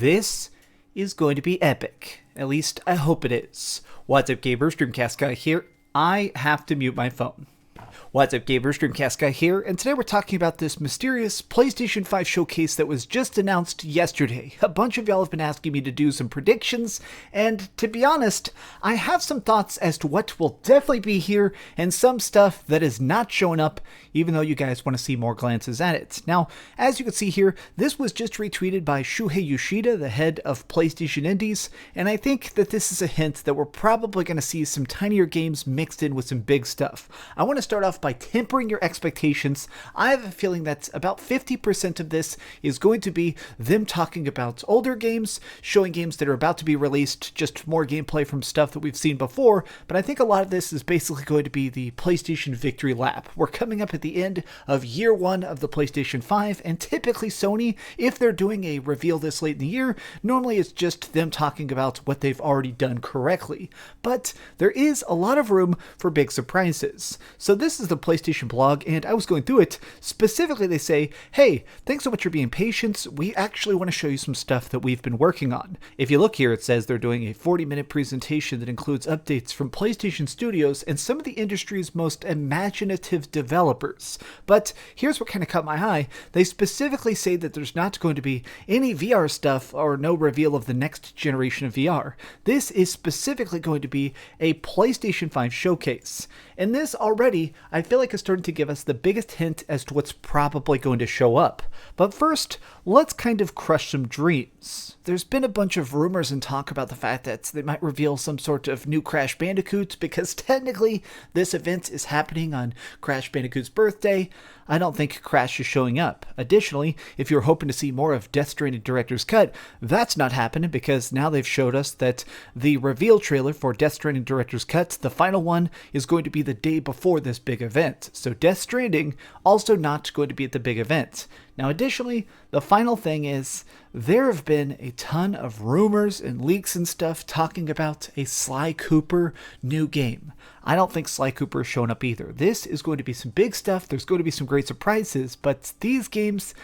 This is going to be epic. At least I hope it is. What's up, gamers? DreamcastGuy here. I have to mute my phone. What's up, gamers? DreamcastGuy here, and today we're talking about this mysterious PlayStation 5 showcase that was just announced yesterday. A bunch of y'all have been asking me to do some predictions, and to be honest, I have some thoughts as to what will definitely be here, and some stuff that is not showing up, even though you guys want to see more glances at it. Now, as you can see here, this was just retweeted by Shuhei Yoshida, the head of PlayStation Indies, and I think that this is a hint that we're probably going to see some tinier games mixed in with some big stuff. I want to start off by tempering your expectations. I have a feeling that about 50% of this is going to be them talking about older games, showing games that are about to be released, just more gameplay from stuff that we've seen before, but I think a lot of this is basically going to be the PlayStation victory lap. We're coming up at the end of year one of the PlayStation 5, and typically Sony, if they're doing a reveal this late in the year, normally it's just them talking about what they've already done correctly. But there is a lot of room for big surprises. So this is the PlayStation blog, and I was going through it. Specifically, they say, hey, thanks so much for being patient. We actually want to show you some stuff that we've been working on. If you look here, it says they're doing a 40-minute presentation that includes updates from PlayStation Studios and some of the industry's most imaginative developers. But here's what kind of caught my eye. They specifically say that there's not going to be any VR stuff or no reveal of the next generation of VR. This is specifically going to be a PlayStation 5 showcase. And this already, I feel like, is starting to give us the biggest hint as to what's probably going to show up. But first, let's kind of crush some dreams. There's been a bunch of rumors and talk about the fact that they might reveal some sort of new Crash Bandicoot, because technically this event is happening on Crash Bandicoot's birthday. I don't think Crash is showing up. Additionally, if you're hoping to see more of Death Stranding Director's Cut, that's not happening, because now they've showed us that the reveal trailer for Death Stranding Director's Cut, the final one, is going to be the day before this big event. So Death Stranding also not going to be at the big event. Now, additionally, the final thing is there have been a ton of rumors and leaks and stuff talking about a Sly Cooper new game. I don't think Sly Cooper is showing up either. This is going to be some big stuff. There's going to be some great surprises, but these games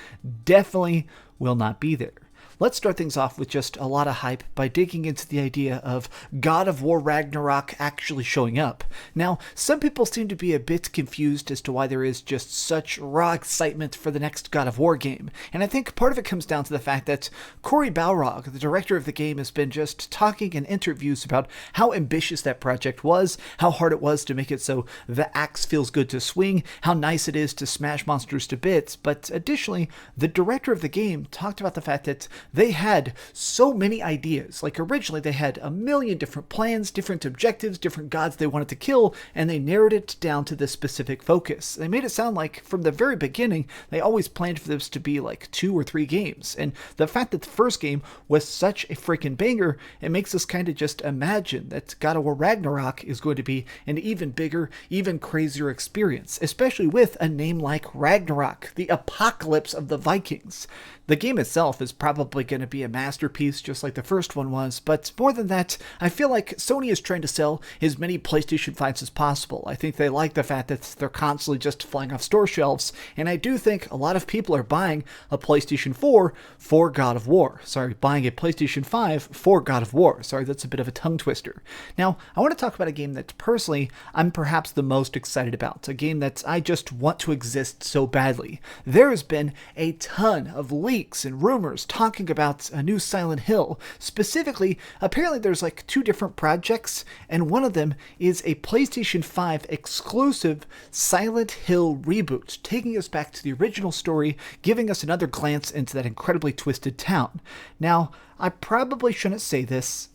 definitely will not be there. Let's start things off with just a lot of hype by digging into the idea of God of War Ragnarok actually showing up. Now, some people seem to be a bit confused as to why there is just such raw excitement for the next God of War game, and I think part of it comes down to the fact that Cory Balrog, the director of the game, has been just talking in interviews about how ambitious that project was, how hard it was to make it so the axe feels good to swing, how nice it is to smash monsters to bits, but additionally, the director of the game talked about the fact that they had so many ideas. Like, originally they had a million different plans, different objectives, different gods they wanted to kill, and they narrowed it down to this specific focus. They made it sound like from the very beginning they always planned for this to be like 2 or 3 games, and the fact that the first game was such a freaking banger, it makes us kind of just imagine that God of War Ragnarok is going to be an even bigger, even crazier experience, especially with a name like Ragnarok, the apocalypse of the Vikings. The game itself is probably going to be a masterpiece just like the first one was, but more than that, I feel like Sony is trying to sell as many PlayStation 5s as possible. I think they like the fact that they're constantly just flying off store shelves, and I do think a lot of people are buying a PlayStation 4 for God of War. Sorry, buying a PlayStation 5 for God of War. Sorry, that's a bit of a tongue twister. Now, I want to talk about a game that personally I'm perhaps the most excited about, a game that I just want to exist so badly. There has been a ton of leaks and rumors talking about a new Silent Hill. Specifically, apparently there's like 2 different projects, and one of them is a PlayStation 5 exclusive Silent Hill reboot, taking us back to the original story, giving us another glance into that incredibly twisted town. Now, I probably shouldn't say this,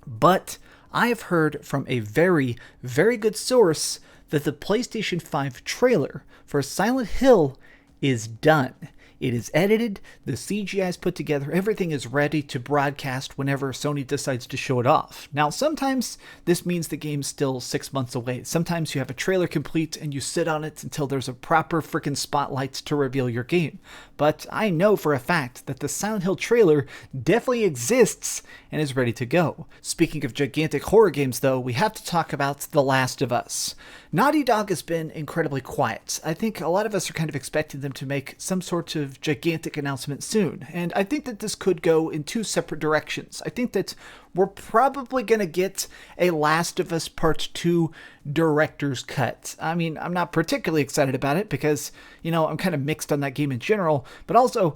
but I have heard from a very, very good source that the PlayStation 5 trailer for Silent Hill is done. It is edited, the CGI is put together, everything is ready to broadcast whenever Sony decides to show it off. Now, sometimes this means the game's still 6 months away. Sometimes you have a trailer complete and you sit on it until there's a proper freaking spotlight to reveal your game. But I know for a fact that the Silent Hill trailer definitely exists and is ready to go. Speaking of gigantic horror games, though, we have to talk about The Last of Us. Naughty Dog has been incredibly quiet. I think a lot of us are kind of expecting them to make some sort of massive, gigantic announcement soon. And I think that this could go in two separate directions. I think that we're probably going to get a Last of Us Part 2 director's cut. I mean, I'm not particularly excited about it because, I'm kind of mixed on that game in general, but also,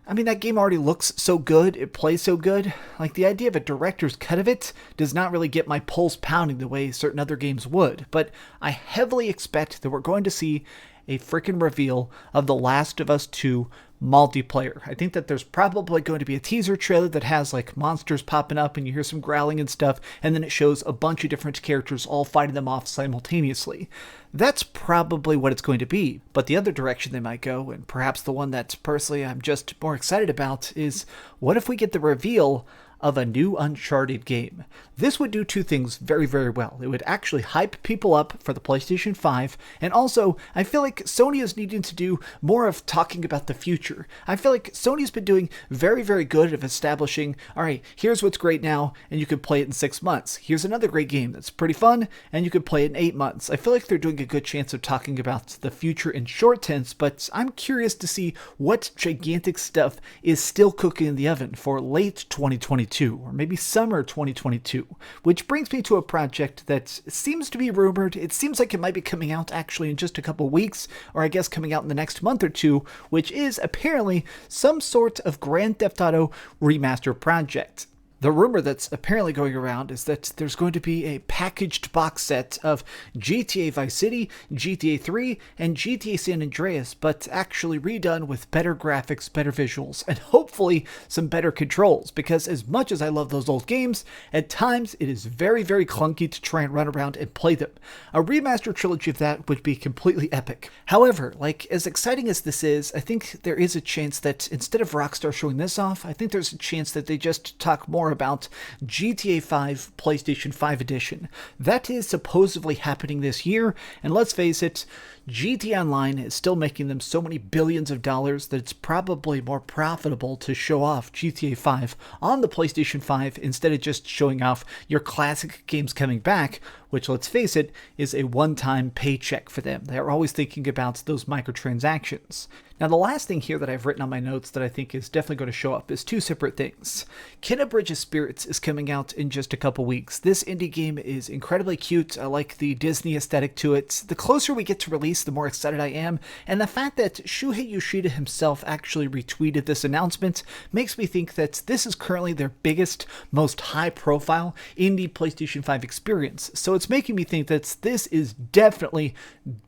that game already looks so good, it plays so good. Like, the idea of a director's cut of it does not really get my pulse pounding the way certain other games would, but I heavily expect that we're going to see a freaking reveal of The Last of Us 2 multiplayer. I think that there's probably going to be a teaser trailer that has like monsters popping up and you hear some growling and stuff, and then it shows a bunch of different characters all fighting them off simultaneously. That's probably what it's going to be. But the other direction they might go, and perhaps the one that personally I'm just more excited about, is what if we get the reveal of a new Uncharted game? This would do two things very, very well. It would actually hype people up for the PlayStation 5, and also, I feel like Sony is needing to do more of talking about the future. I feel like Sony's been doing very, very good at establishing, alright, here's what's great now, and you can play it in 6 months. Here's another great game that's pretty fun, and you can play it in 8 months. I feel like they're doing a good chance of talking about the future in short tense, but I'm curious to see what gigantic stuff is still cooking in the oven for late 2022, or maybe summer 2022. Which brings me to a project that seems to be rumored. It seems like it might be coming out actually in just a couple weeks, or I guess coming out in the next month or two, which is apparently some sort of Grand Theft Auto remaster project. The rumor that's apparently going around is that there's going to be a packaged box set of GTA Vice City, GTA 3, and GTA San Andreas, but actually redone with better graphics, better visuals, and hopefully some better controls, because as much as I love those old games, at times it is very, very clunky to try and run around and play them. A remaster trilogy of that would be completely epic. However, as exciting as this is, I think there is a chance that instead of Rockstar showing this off, I think there's a chance that they just talk more about GTA 5 PlayStation 5 edition. That is supposedly happening this year, and let's face it, GTA Online is still making them so many billions of dollars that it's probably more profitable to show off GTA 5 on the PlayStation 5 instead of just showing off your classic games coming back, which, let's face it, is a one-time paycheck for them. They're always thinking about those microtransactions. Now, the last thing here that I've written on my notes that I think is definitely going to show up is two separate things. Kena Bridge of Spirits is coming out in just a couple weeks. This indie game is incredibly cute. I like the Disney aesthetic to it. The closer we get to release, the more excited I am. And the fact that Shuhei Yoshida himself actually retweeted this announcement makes me think that this is currently their biggest, most high-profile indie PlayStation 5 experience. So it's making me think that this is definitely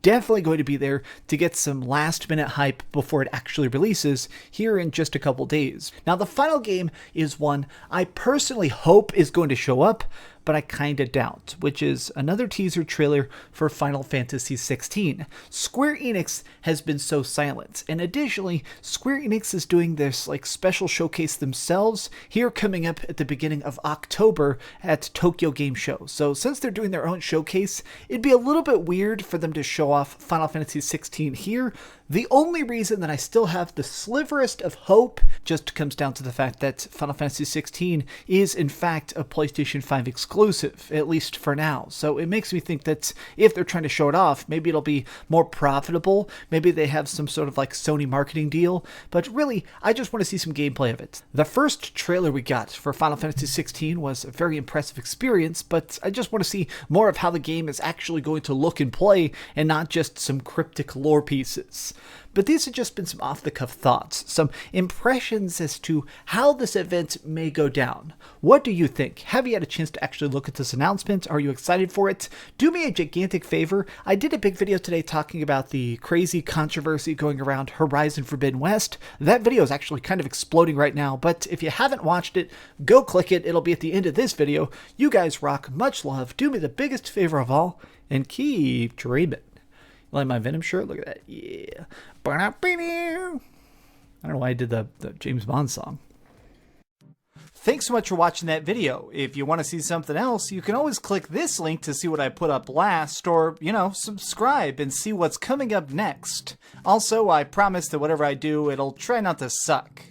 going to be there to get some last-minute hype before it actually releases here in just a couple days. Now, the final game is one I personally hope is going to show up, but I kinda doubt, which is another teaser trailer for Final Fantasy XVI. Square Enix has been so silent, and additionally, Square Enix is doing this special showcase themselves here coming up at the beginning of October at Tokyo Game Show. So since they're doing their own showcase, it'd be a little bit weird for them to show off Final Fantasy XVI here. The only reason that I still have the sliverest of hope just comes down to the fact that Final Fantasy XVI is in fact a PlayStation 5 exclusive, at least for now. So it makes me think that if they're trying to show it off, maybe it'll be more profitable. Maybe they have some sort of Sony marketing deal. But really, I just want to see some gameplay of it. The first trailer we got for Final Fantasy XVI was a very impressive experience, but I just want to see more of how the game is actually going to look and play, and not just some cryptic lore pieces. But these have just been some off-the-cuff thoughts, some impressions as to how this event may go down. What do you think? Have you had a chance to actually look at this announcement? Are you excited for it? Do me a gigantic favor. I did a big video today talking about the crazy controversy going around Horizon Forbidden West. That video is actually kind of exploding right now, but if you haven't watched it, go click it. It'll be at the end of this video. You guys rock. Much love. Do me the biggest favor of all, and keep dreaming. Like my Venom shirt? Look at that. Yeah. I don't know why I did the James Bond song. Thanks so much for watching that video. If you want to see something else, you can always click this link to see what I put up last, or, subscribe and see what's coming up next. Also, I promise that whatever I do, it'll try not to suck.